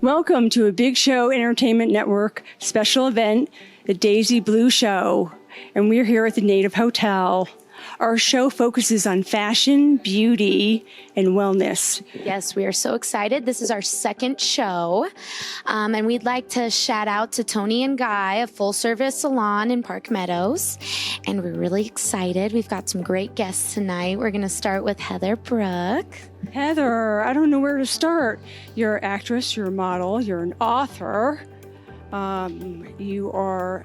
Welcome to a Big Show Entertainment Network special event, the Daisy Blue Show, and we're here at the NATIV Hotel. Our show focuses on fashion, beauty, and wellness. Yes, we are so excited. This is our second show, and we'd like to shout out to Tony and Guy, a full-service salon in Park Meadows, and we're really excited. We've got some great guests tonight. We're going to start with Heather Brooke. Heather, I don't know where to start. You're an actress, you're a model, you're an author. You are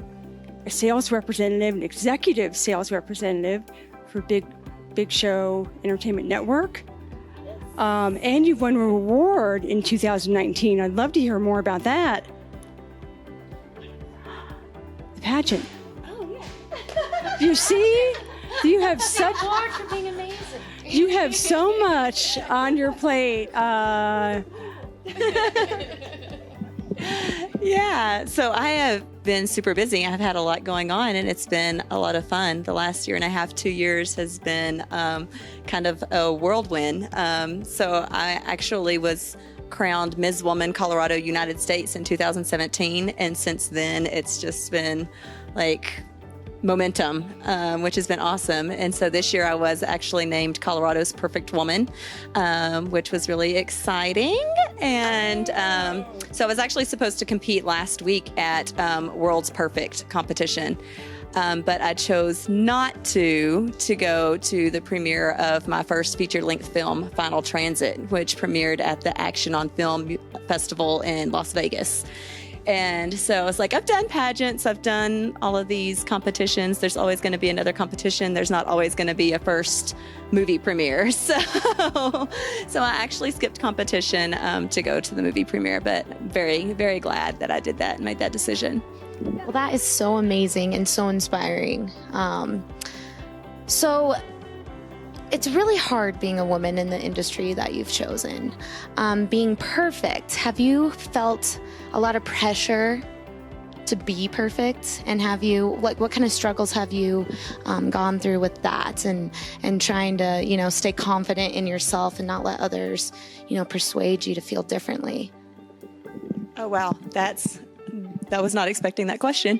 a sales representative, an executive sales representative for Big Show Entertainment Network. And you've won an award in 2019. I'd love to hear more about that. The pageant. Oh, yeah. You see? You have such... Award for being amazing. You have so much on your plate. Yeah, so I have been super busy. I've had a lot going on, and it's been a lot of fun. The last year and a half, 2 years has been kind of a whirlwind. So I actually was crowned Ms. Woman Colorado United States in 2017, and since then it's just been like momentum, which has been awesome. And so this year I was actually named Colorado's Perfect Woman, which was really exciting. And so I was actually supposed to compete last week at World's Perfect competition. But I chose not to go to the premiere of my first feature-length film, Final Transit, which premiered at the Action on Film Festival in Las Vegas. And so I was like, I've done pageants, I've done all of these competitions. There's always going to be another competition. There's not always going to be a first movie premiere. So I actually skipped competition to go to the movie premiere, but very, very glad that I did that and made that decision. Well, that is so amazing and so inspiring. So it's really hard being a woman in the industry that you've chosen. Being perfect, have you felt a lot of pressure to be perfect? And have you, like, what kind of struggles have you gone through with that and trying to, stay confident in yourself and not let others, persuade you to feel differently? Oh, wow. That was not expecting that question.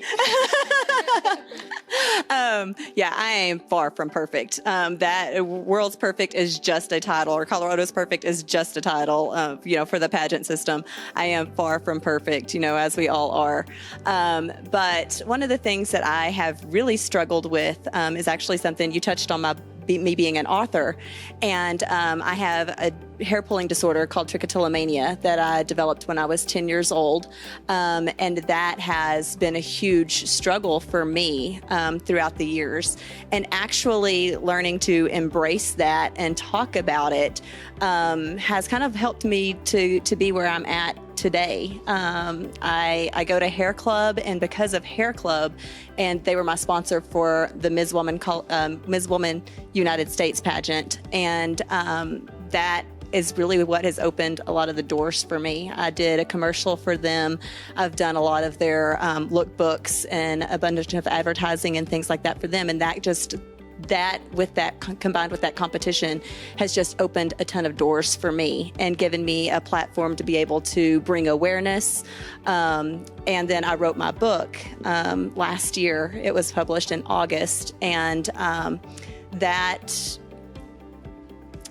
Yeah, I am far from perfect. That World's Perfect is just a title, or Colorado's Perfect is just a title, for the pageant system. I am far from perfect, as we all are. But one of the things that I have really struggled with is actually something you touched on, me being an author. And I have a hair pulling disorder called trichotillomania that I developed when I was 10 years old. And that has been a huge struggle for me throughout the years. And actually learning to embrace that and talk about it has kind of helped me to be where I'm at today. I go to Hair Club, and because of Hair Club, and they were my sponsor for the Ms. Woman United States pageant, and that is really what has opened a lot of the doors for me. I did a commercial for them. I've done a lot of their lookbooks and a bunch of advertising and things like that for them, and combined with that competition has just opened a ton of doors for me and given me a platform to be able to bring awareness. And then I wrote my book last year. It was published in August, and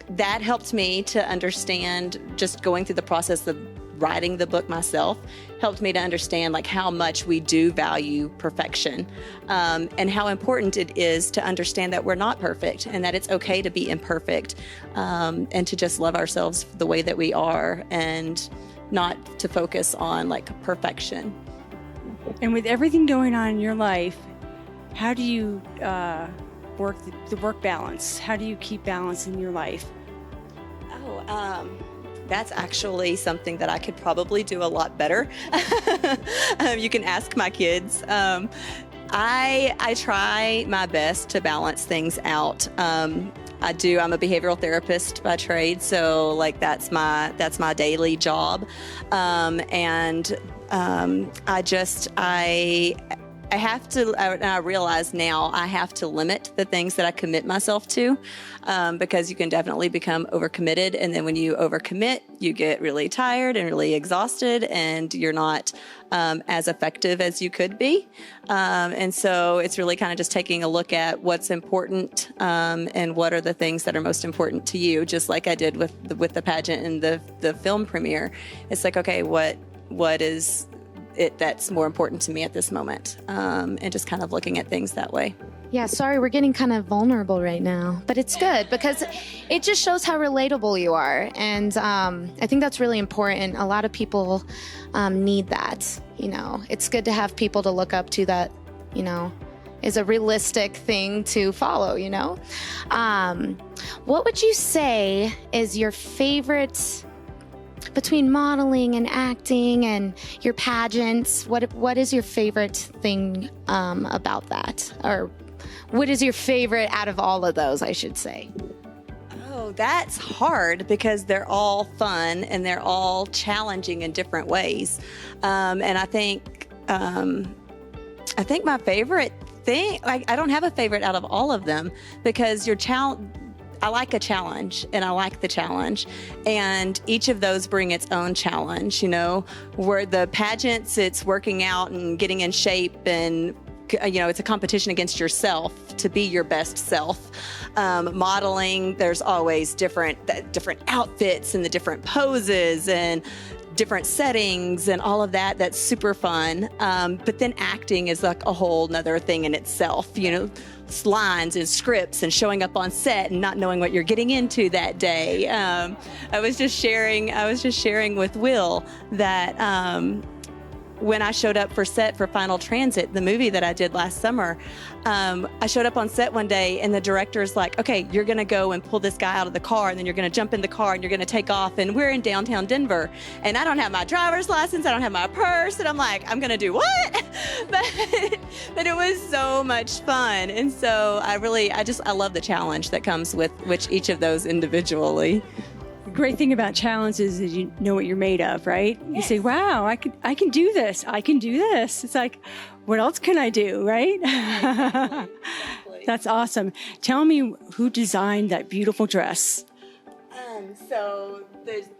that helped me to understand, just going through the process of writing the book myself, helped me to understand like how much we do value perfection, and how important it is to understand that we're not perfect and that it's okay to be imperfect, and to just love ourselves the way that we are and not to focus on like perfection. And with everything going on in your life, how do you work the work balance? How do you keep balance in your life? That's actually something that I could probably do a lot better. You can ask my kids. I try my best to balance things out. I'm a behavioral therapist by trade, so like that's my daily job. have to, and I realize now I have to limit the things that I commit myself to, because you can definitely become overcommitted. And then when you overcommit, you get really tired and really exhausted, and you're not as effective as you could be. And so it's really kind of just taking a look at what's important, and what are the things that are most important to you, just like I did with the pageant and the film premiere. It's like, okay, what is it that's more important to me at this moment, and just kind of looking at things that way. Yeah, sorry, we're getting kind of vulnerable right now, but it's good because it just shows how relatable you are, and I think that's really important. A lot of people need that. It's good to have people to look up to that, is a realistic thing to follow. What would you say is your favorite? Between modeling and acting and your pageants, what is your favorite thing about that? Or what is your favorite out of all of those, I should say? Oh, that's hard because they're all fun and they're all challenging in different ways. And I think my favorite thing, I don't have a favorite out of all of them, because I like a challenge, and I like the challenge, and each of those bring its own challenge. Where the pageants, it's working out and getting in shape, and it's a competition against yourself to be your best self. Modeling, there's always different outfits and the different poses and different settings and all of that. That's super fun. But then acting is like a whole nother thing in itself, lines and scripts and showing up on set and not knowing what you're getting into that day. I was just sharing with Will that when I showed up for set for Final Transit, the movie that I did last summer, I showed up on set one day and the director's like, okay, you're going to go and pull this guy out of the car, and then you're going to jump in the car and you're going to take off. And we're in downtown Denver, and I don't have my driver's license. I don't have my purse. And I'm like, I'm going to do what? but it was so much fun. And so I love the challenge that comes with each of those individually. The great thing about challenges is you know what you're made of, right? Yes. You say, wow, I can do this. I can do this. It's like, what else can I do, right? That's awesome. Tell me who designed that beautiful dress. So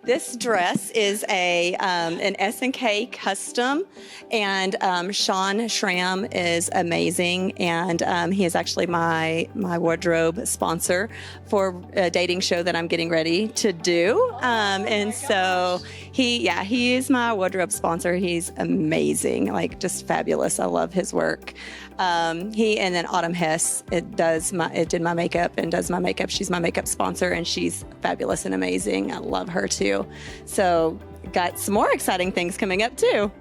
this dress is an S&K custom, and Sean Schramm is amazing, and he is actually my wardrobe sponsor for a dating show that I'm getting ready to do. And so he is my wardrobe sponsor. He's amazing, like just fabulous. I love his work. He, and then Autumn Hess, it did my makeup and does my makeup. She's my makeup sponsor, and she's fabulous and amazing. I love her too. So got some more exciting things coming up too.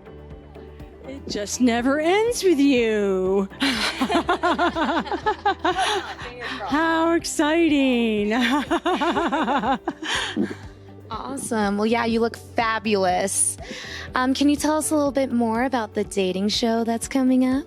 It just never ends with you. How exciting. Awesome. Well, yeah, you look fabulous. Can you tell us a little bit more about the dating show that's coming up?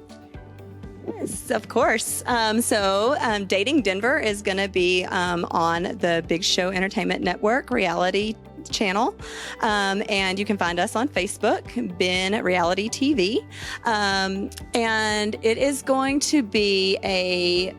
Yes, of course. Dating Denver is going to be on the Big Show Entertainment Network reality channel. And you can find us on Facebook, Ben Reality TV. And it is going to be a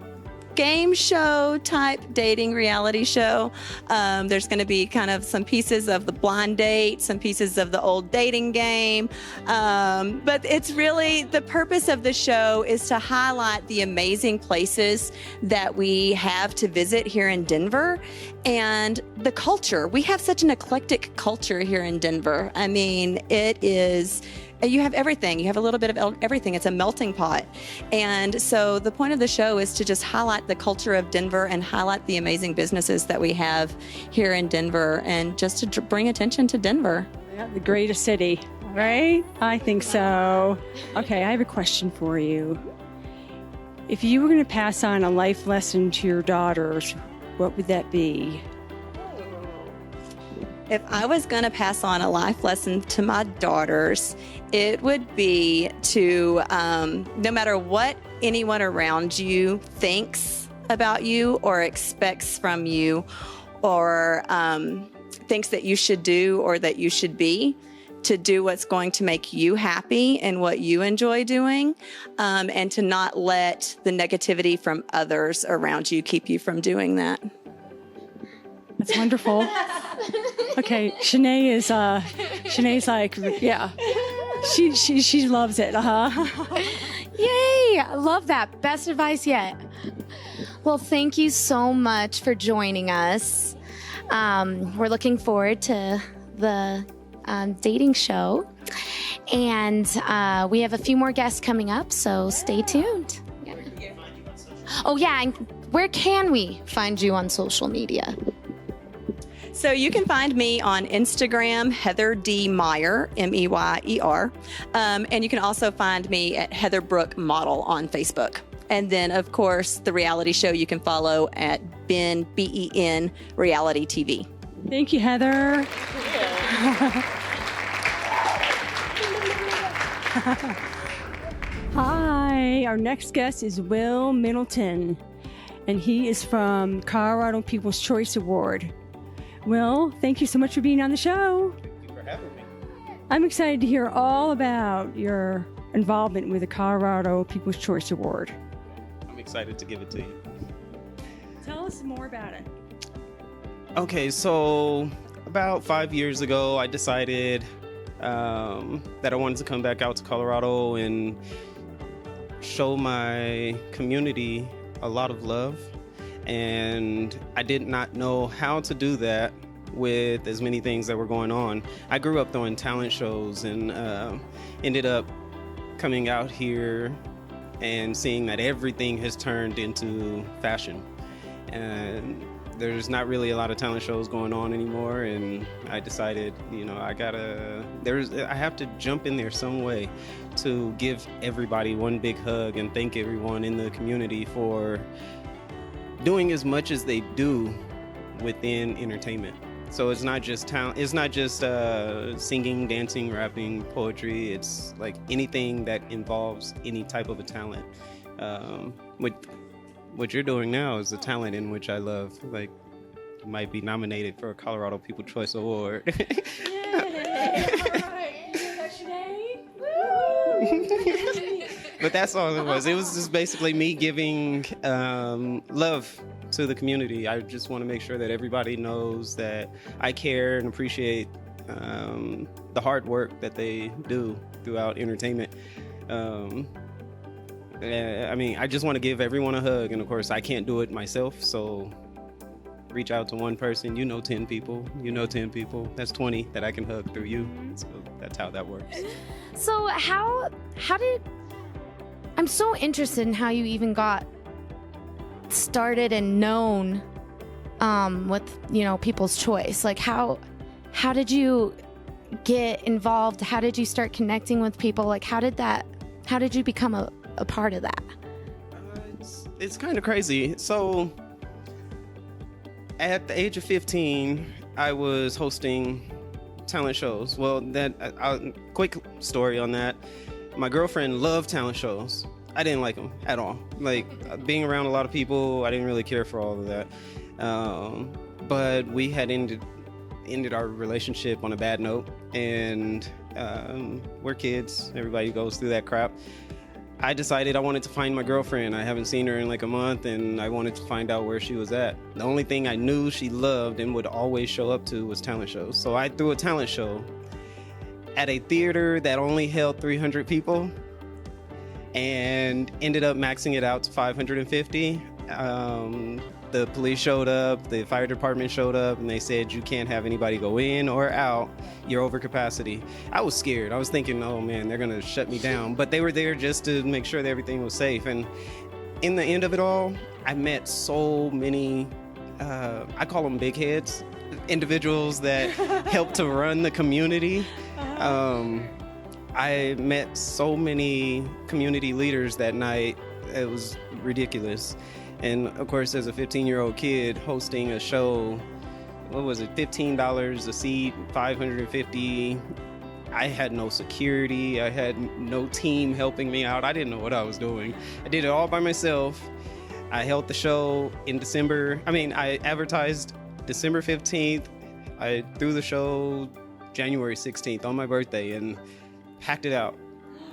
game show type dating reality show. There's going to be kind of some pieces of the blind date, some pieces of the old dating game. But it's really, the purpose of the show is to highlight the amazing places that we have to visit here in Denver and the culture. We have such an eclectic culture here in Denver. I mean, it is, you have everything. You have a little bit of everything. It's a melting pot. And so the point of the show is to just highlight the culture of Denver and highlight the amazing businesses that we have here in Denver, and just to bring attention to Denver. Yeah, the greatest city, right? I think so. Okay, I have a question for you. If you were going to pass on a life lesson to your daughters, what would that be? If I was going to pass on a life lesson to my daughters, it would be to, no matter what anyone around you thinks about you or expects from you or thinks that you should do or that you should be, to do what's going to make you happy and what you enjoy doing, and to not let the negativity from others around you keep you from doing that. That's wonderful. Okay, Chenay's like, yeah, she loves it. Yay! I love that. Best advice yet. Well, thank you so much for joining us. We're looking forward to the dating show. And we have a few more guests coming up, so stay tuned. Oh, yeah. And where can we find you on social media? So you can find me on Instagram, Heather D. Meyer, Meyer. And you can also find me at Heather Brooke Model on Facebook. And then, of course, the reality show you can follow at Ben, BEN, Reality TV. Thank you, Heather. Hi, our next guest is Will Middleton, and he is from Colorado People's Choice Award. Will, thank you so much for being on the show. Thank you for having me. I'm excited to hear all about your involvement with the Colorado People's Choice Award. I'm excited to give it to you. Tell us more about it. Okay, so about 5 years ago, I decided that I wanted to come back out to Colorado and show my community a lot of love. And I did not know how to do that with as many things that were going on. I grew up doing talent shows and ended up coming out here and seeing that everything has turned into fashion. And there's not really a lot of talent shows going on anymore, and I decided, I have to jump in there some way to give everybody one big hug and thank everyone in the community for doing as much as they do within entertainment. So it's not just talent. It's not just singing, dancing, rapping, poetry. It's like anything that involves any type of a talent. What you're doing now is a talent in which I love. Like, you might be nominated for a Colorado People's Choice Award. But that's all it was. It was just basically me giving love to the community. I just want to make sure that everybody knows that I care and appreciate the hard work that they do throughout entertainment. I just want to give everyone a hug, and of course I can't do it myself, so reach out to one person. 10 people. 10 people. That's 20 that I can hug through you. So that's how that works. So how did... I'm so interested in how you even got started and known with, People's Choice. Like, how did you get involved? How did you start connecting with people? Like, how did you become a part of that? It's kind of crazy. So at the age of 15, I was hosting talent shows. Well, quick story on that. My girlfriend loved talent shows. I didn't like them at all. Like, being around a lot of people, I didn't really care for all of that. But we had ended our relationship on a bad note, and we're kids. Everybody goes through that crap. I decided I wanted to find my girlfriend. I haven't seen her in like a month, and I wanted to find out where she was at. The only thing I knew she loved and would always show up to was talent shows. So I threw a talent show at a theater that only held 300 people and ended up maxing it out to 550. The police showed up, the fire department showed up, and they said, you can't have anybody go in or out. You're over capacity. I was scared. I was thinking, oh man, they're gonna shut me down. But they were there just to make sure that everything was safe. And in the end of it all, I met so many, I call them big heads, individuals that help to run the community. I met so many community leaders that night. It was ridiculous. And of course, as a 15-year-old kid hosting a show, what was it, $15 a seat, $550. I had no security. I had no team helping me out. I didn't know what I was doing. I did it all by myself. I held the show in December. I advertised December 15th. I threw the show January 16th on my birthday and packed it out.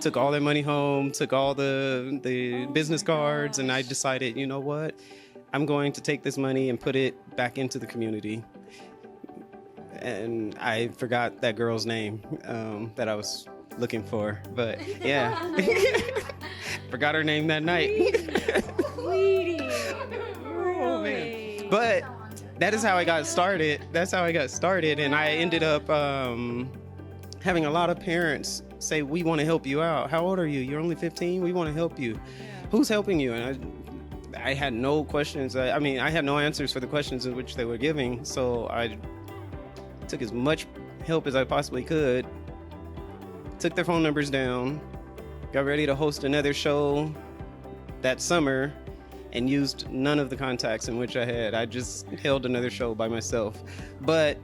Took all their money home, took all the business cards, and I decided, you know what? I'm going to take this money and put it back into the community. And I forgot that girl's name that I was looking for, but yeah. Forgot her name that night. Oh, man. But that is how I got started. That's how I got started, and I ended up having a lot of parents say, we want to help you out. How old are you? You're only 15? We want to help you. Who's helping you? And I had no questions. I mean, I had no answers for the questions in which they were giving, so I took as much help as I possibly could, took their phone numbers down, got ready to host another show that summer, and used none of the contacts in which I had. I just held another show by myself, but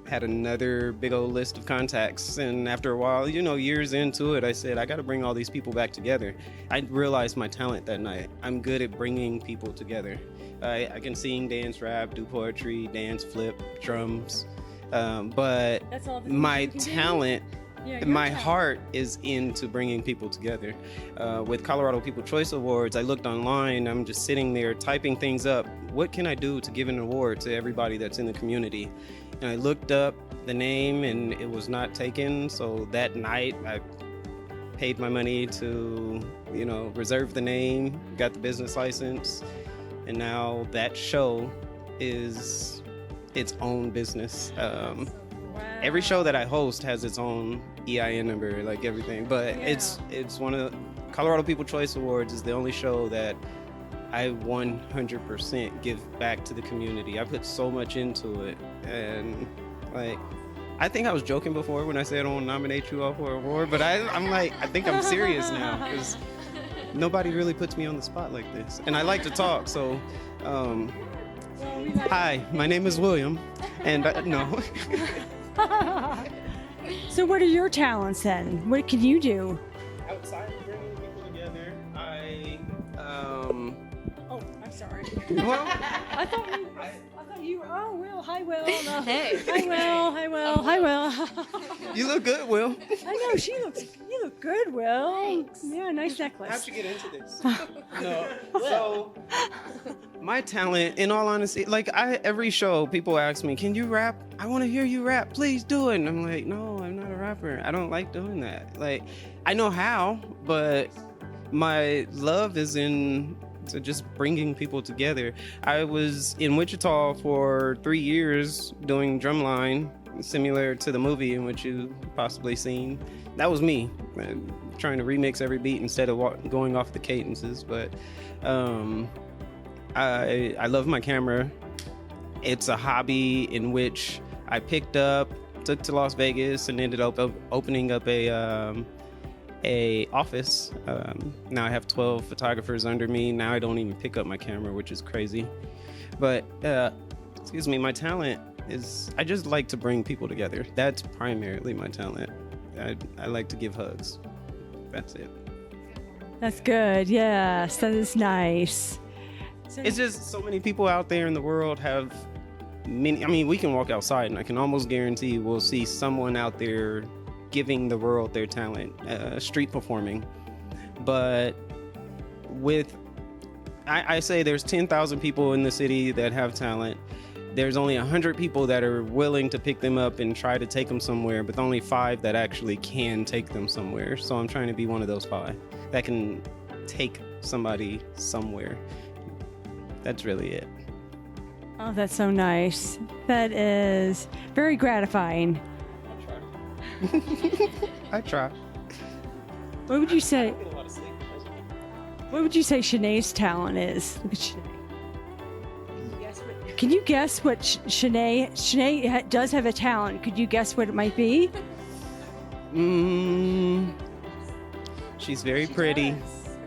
had another big old list of contacts. And after a while, you know, years into it, I said, I got to bring all these people back together. I realized my talent that night. I'm good at bringing people together. I can sing, dance, rap, do poetry, dance, flip, drums. But my talent, my heart is into bringing people together. With Colorado People Choice Awards, I looked online. I'm just sitting there typing things up. What can I do to give an award to everybody that's in the community? And I looked up the name, and it was not taken. So that night, I paid my money to, you know, reserve the name, got the business license, and now that show is its own business. Every show that I host has its own EIN number, like everything. But it's one of the Colorado People Choice Awards is the only show that I 100% give back to the community. I put so much into it, and like, I think I was joking before when I said I want to nominate you all for an award, but I'm like, I think I'm serious now, because nobody really puts me on the spot like this, and I like to talk. So, hi, my name is William, and no. So, what are your talents then? What can you do? Outside of bringing people together, Oh, I'm sorry. well, I thought you. Oh, Will. Hi, Will. No. Hey. Hi, Will. Hi, Will. Hi, Will. you look good, Will. I know you look good, Will. Thanks. Yeah, nice necklace. How'd you get into this? No. So, my talent, in all honesty, like every show, people ask me, "Can you rap? I want to hear you rap. Please do it." And I'm like, "No, I'm not a rapper. I don't like doing that. Like, I know how, but my love is in to just bringing people together." I was in Wichita for 3 years doing drumline, similar to the movie in which you possibly seen. That was me, trying to remix every beat instead of going off the cadences. But I love my camera. It's a hobby in which I picked up, took to Las Vegas, and ended up opening up a office. Now I have 12 photographers under me. Now I don't even pick up my camera, which is crazy. But excuse me, my talent is I just like to bring people together. That's primarily my talent. I like to give hugs. That's it. That's good. Yes, that is nice. It's just so many people out there in the world have many. I mean, we can walk outside and I can almost guarantee we'll see someone out there giving the world their talent, street performing. But I say there's 10,000 people in the city that have talent. There's only 100 people that are willing to pick them up and try to take them somewhere, but only 5 that actually can take them somewhere. So I'm trying to be one of those 5 that can take somebody somewhere. That's really it. Oh, that's so nice. That is very gratifying. I try. What would you say? What would you say Chenay's talent is? Look at Chenay. Can you guess what Chenay? Chenay does have a talent. Could you guess what it might be? She's very pretty.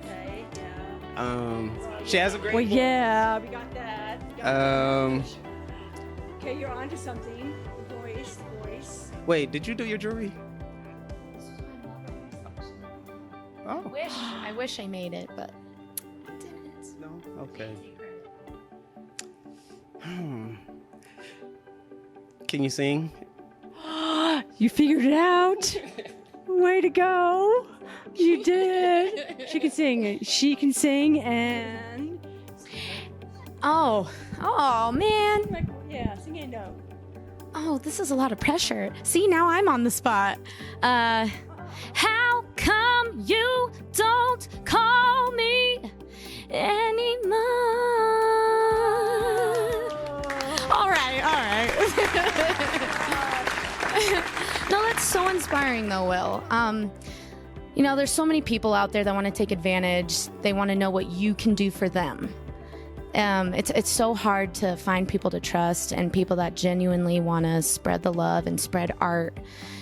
Okay. Yeah. She has a great voice. Yeah, we got that. Okay, you're on to something. Voice. Wait, did you do your jewelry? Oh. I wish I made it, but I didn't. No? Okay. Can you sing? You figured it out. Way to go. You did. She can sing. She can sing and... Oh, man. Yeah, sing a note. Oh, this is a lot of pressure. See, now I'm on the spot. How come you don't call me anymore? All right. No, that's so inspiring, though, Will. There's so many people out there that want to take advantage. They want to know what you can do for them. It's so hard to find people to trust and people that genuinely want to spread the love and spread art.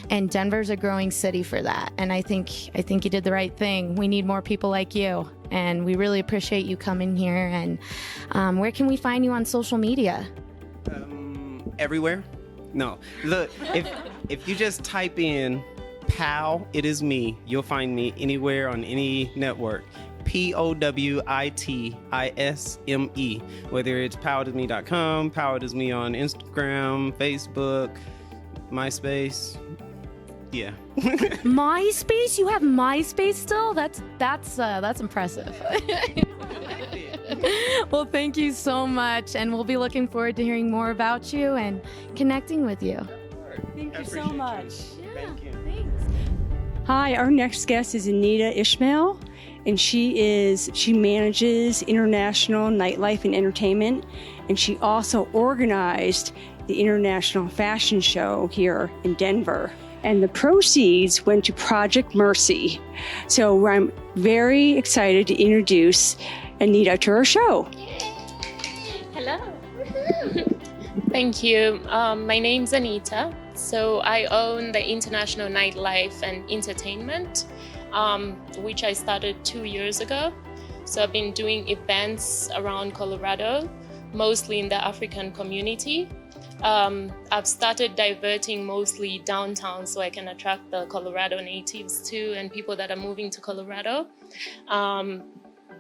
And Denver's a growing city for that. And I think you did the right thing. We need more people like you. And we really appreciate you coming here. And where can we find you on social media? Everywhere. No, look, if you just type in POW, it is me, you'll find me anywhere on any network. POWITISME, whether it's poweritisme.com, poweritisme on Instagram, Facebook, MySpace. Yeah. MySpace? You have MySpace still? That's impressive. Well, thank you so much, and we'll be looking forward to hearing more about you and connecting with you. Thank you so much. Thank you. Thanks. Hi, our next guest is Anita Ismail, and she manages international nightlife and entertainment, and she also organized the International Fashion Show here in Denver. And the proceeds went to Project Mercy. So I'm very excited to introduce Anita to our show. Hello. Thank you. My name's Anita. So I own the International Nightlife and Entertainment, which I started 2 years ago. So I've been doing events around Colorado, mostly in the African community. I've started diverting mostly downtown so I can attract the Colorado natives too and people that are moving to Colorado.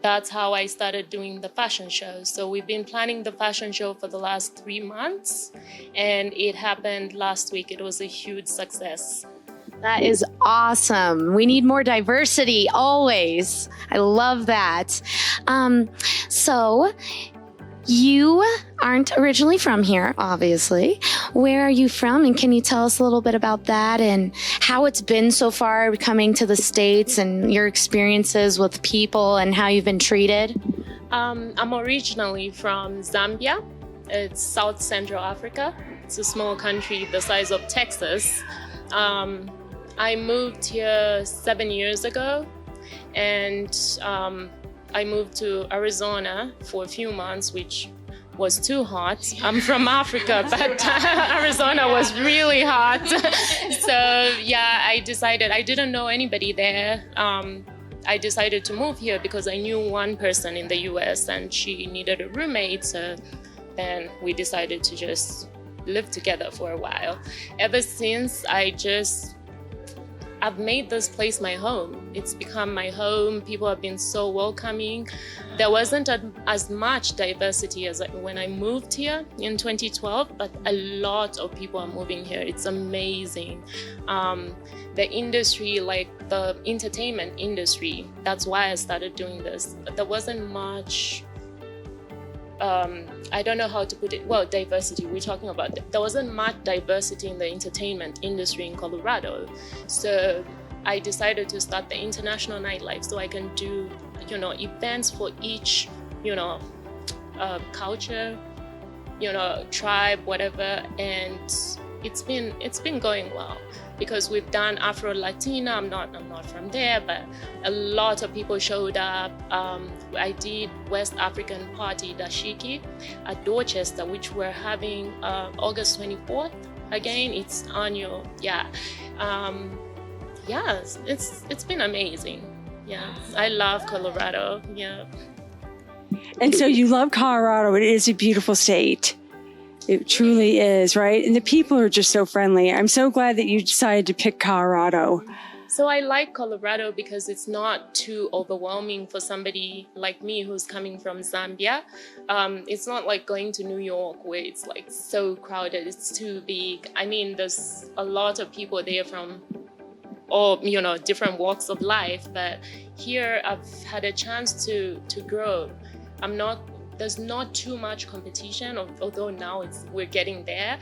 That's how I started doing the fashion show. So we've been planning the fashion show for the last 3 months, and it happened last week. It was a huge success. That is awesome. We need more diversity always. I love that. So you aren't originally from here, obviously. Where are you from? And can you tell us a little bit about that and how it's been so far coming to the States and your experiences with people and how you've been treated? I'm originally from Zambia. It's South Central Africa. It's a small country the size of Texas. I moved here 7 years ago, and I moved to Arizona for a few months, which was too hot. I'm from Africa, but Arizona was really hot. So yeah, I decided, I didn't know anybody there. I decided to move here because I knew one person in the US and she needed a roommate. So then we decided to just live together for a while. Ever since, I've made this place my home. It's become my home. People have been so welcoming. There wasn't as much diversity as when I moved here in 2012, but a lot of people are moving here. It's amazing. The industry, like the entertainment industry, that's why I started doing this. There wasn't much, I don't know how to put it. Well, diversity, we're talking about. There wasn't much diversity in the entertainment industry in Colorado. So I decided to start the International Nightlife so I can do, events for each, culture, tribe, whatever. And it's been going well because we've done Afro-Latina. I'm not from there, but a lot of people showed up. I did West African Party Dashiki at Dorchester, which we're having August 24th. Again, it's annual. Yeah. It's been amazing. Yeah, I love Colorado. Yeah. And so you love Colorado. It is a beautiful state. It truly is, right? And the people are just so friendly. I'm so glad that you decided to pick Colorado. So I like Colorado because it's not too overwhelming for somebody like me who's coming from Zambia. It's not like going to New York where it's like so crowded, it's too big. I mean, there's a lot of people there from all, different walks of life, but here I've had a chance to grow. There's not too much competition, although now we're getting there.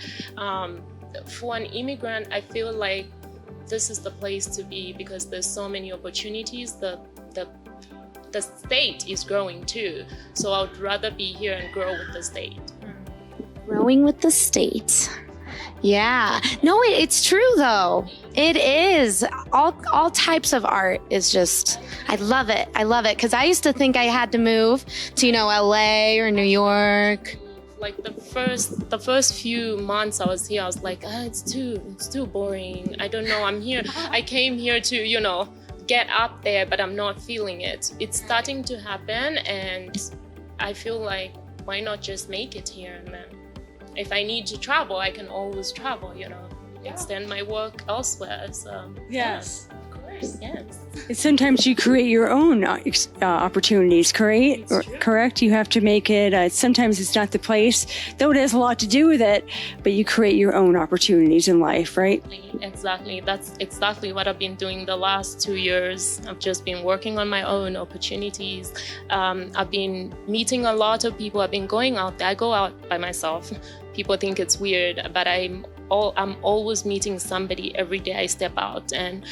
For an immigrant, I feel like this is the place to be because there's so many opportunities. The state is growing too, so I would rather be here and grow with the state. Growing with the state. Yeah. No, it's true though. It is. All types of art is just, I love it. I love it because I used to think I had to move to, LA or New York. Like the first few months I was here, I was like, it's too boring. I don't know. I came here to, get up there, but I'm not feeling it. It's starting to happen, and I feel like why not just make it here? And then if I need to travel, I can always travel. Extend my work elsewhere. So Yes. yeah, of course, yes. And sometimes you create your own opportunities, correct? Correct? You have to make it, sometimes it's not the place, though it has a lot to do with it, but you create your own opportunities in life, right? Exactly. That's exactly what I've been doing the last 2 years. I've just been working on my own opportunities. I've been meeting a lot of people. I've been going out there. I go out by myself. People think it's weird, but I'm always meeting somebody every day I step out, and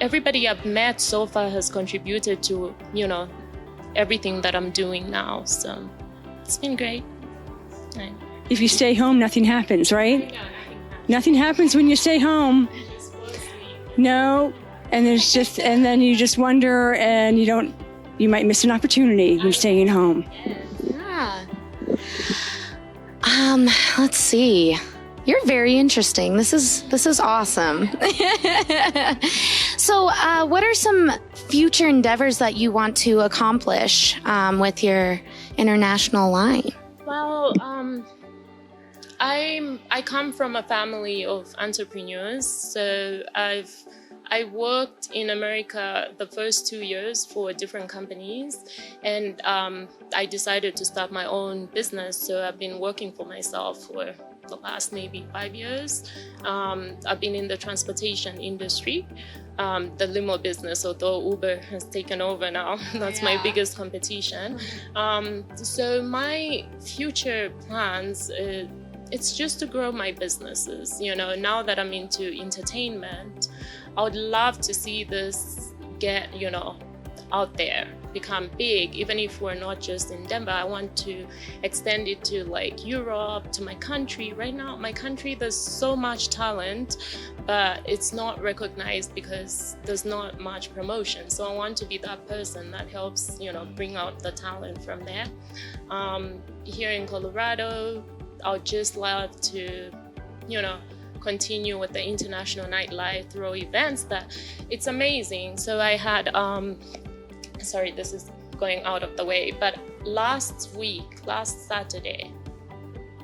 everybody I've met so far has contributed to everything that I'm doing now. So it's been great. Right. If you stay home, nothing happens, right? Nothing happens when you stay home. No, and then you just wonder, and you might miss an opportunity when staying home. Yeah. Let's see. You're very interesting. This is awesome. So, what are some future endeavors that you want to accomplish with your international line? Well, I come from a family of entrepreneurs, so I worked in America the first 2 years for different companies, and I decided to start my own business. So I've been working for myself for the last maybe 5 years. I've been in the transportation industry, the limo business, although Uber has taken over now. That's my biggest competition. So my future plans, it's just to grow my businesses. Now that I'm into entertainment, I would love to see this get, out there, become big. Even if we're not just in Denver, I want to extend it to like Europe, to my country. Right now, my country, there's so much talent, but it's not recognized because there's not much promotion. So I want to be that person that helps, bring out the talent from there. Here in Colorado, I would just love to, continue with the international nightlife, throw events. That it's amazing. So I had, sorry, this is going out of the way, but last Saturday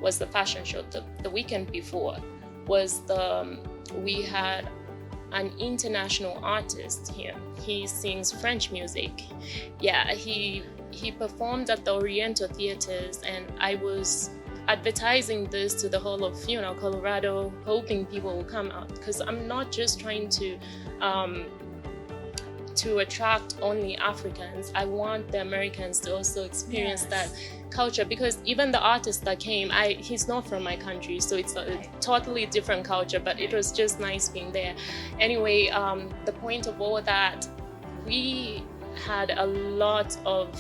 was the fashion show. The weekend before was we had an international artist here. He sings French music. Yeah, he performed at the Oriental Theaters, and I was advertising this to the whole of Colorado, hoping people will come out, because I'm not just trying to attract only Africans. I want the Americans to also experience that culture, because even the artist that came, he's not from my country, so it's a totally different culture, but it was just nice being there. Anyway, the point of all that, we had a lot of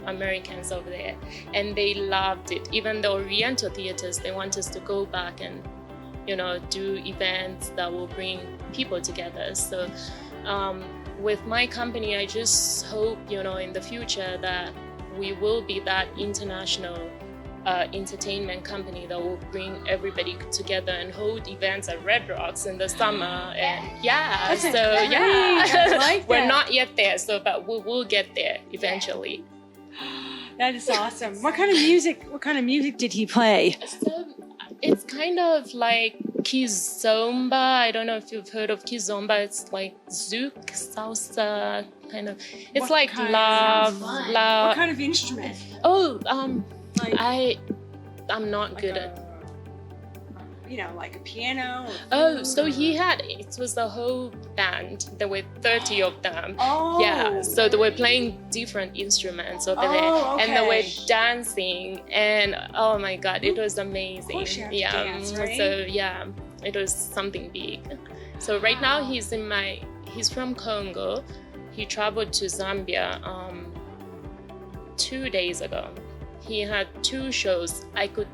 Americans over there, and they loved it. Even the Oriental Theaters, they want us to go back and do events that will bring people together. So with my company, I just hope in the future that we will be that international entertainment company that will bring everybody together and hold events at Red Rocks in the summer. And I like we're that. not yet there, but we will get there eventually. That is awesome. What kind of music did he play? So it's kind of like kizomba. I don't know if you've heard of kizomba. It's like zouk, salsa, kind of. It's What like kind? love. What kind of instrument? Oh, Like, I'm not good at. Like a piano. Oh, so it was the whole band. There were 30 of them. Oh. Yeah, so they were playing different instruments over there. Okay. And they were dancing, and oh my God, it was amazing. Of course you have to Yeah, dance, right? so yeah, it was something big. So right now he's from Congo. He traveled to Zambia 2 days ago. He had 2 shows. I could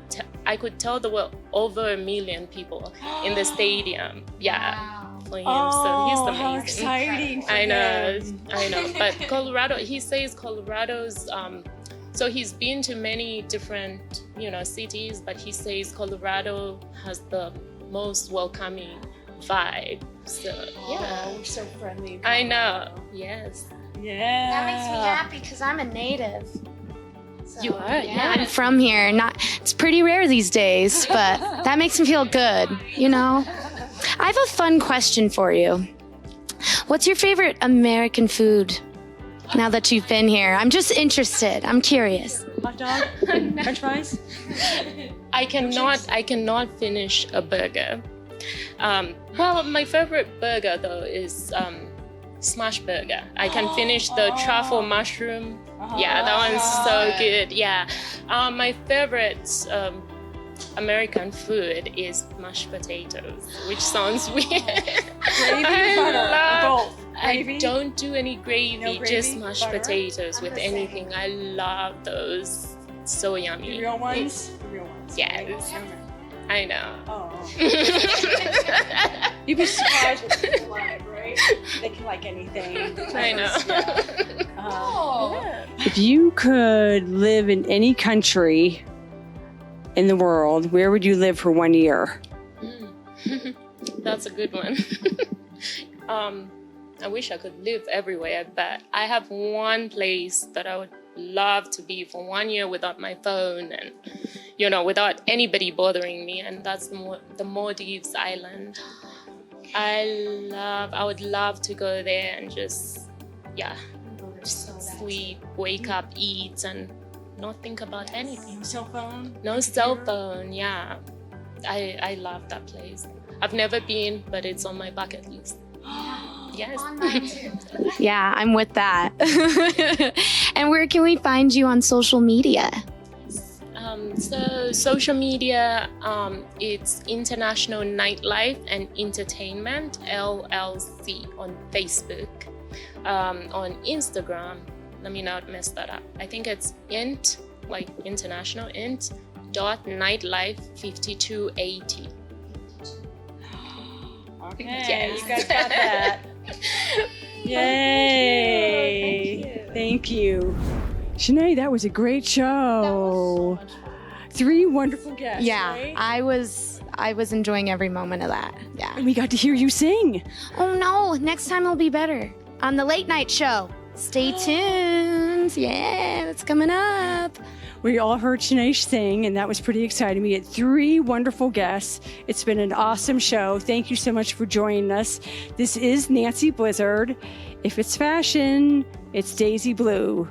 tell there were over 1 million people in the stadium. Yeah, for him. So he's amazing. How exciting! For I know. him. But Colorado, he says Colorado's. So he's been to many different, cities, but he says Colorado has the most welcoming vibe. So yeah, we're so friendly. I know. Yes. Yeah. That makes me happy because I'm a native. So, You are, yeah. I'm from here. It's pretty rare these days, but that makes me feel good, I have a fun question for you. What's your favorite American food now that you've been here? I'm just interested. I'm curious. Hot dog, French fries. I cannot finish a burger. Well, my favorite burger though is smash burger. I can finish the truffle mushroom. Yeah, that one's so good. Yeah. My favorite American food is mashed potatoes, which sounds weird. Gravy, butter, both. Gravy? I don't do any gravy, No gravy, just mashed butter? potatoes with I'm the same. anything. I love those. So yummy. The real ones? The real ones. Yes. I know. Oh. You'd be surprised what people like, right? They can like anything. I know. Yeah. If you could live in any country in the world, where would you live for 1 year? That's a good one. I wish I could live everywhere, but I have one place that I would love to be for 1 year without my phone and, without anybody bothering me, and that's the Maldives Island. I would love to go there and just sleep, wake up, eat, and not think about anything. No cell phone? No cell phone, yeah. I love that place. I've never been, but it's on my bucket list. Yes. Yeah, I'm with that. And where can we find you on social media? So social media, it's International Nightlife and Entertainment, LLC, on Facebook. On Instagram, let me not mess that up. I think it's int, like international, int.nightlife5280. Okay, Yes. you guys got that. Yay! Thank you. Chenay, that was a great show. 3 wonderful guests. Yeah, right? I was enjoying every moment of that. Yeah. And we got to hear you sing. Oh no, next time it'll be better. On the late night show. Stay tuned. Yeah, that's coming up. We all heard Chenay sing, and that was pretty exciting. We had 3 wonderful guests. It's been an awesome show. Thank you so much for joining us. This is Nancy Blizzard. If it's fashion, it's Daisy Blue.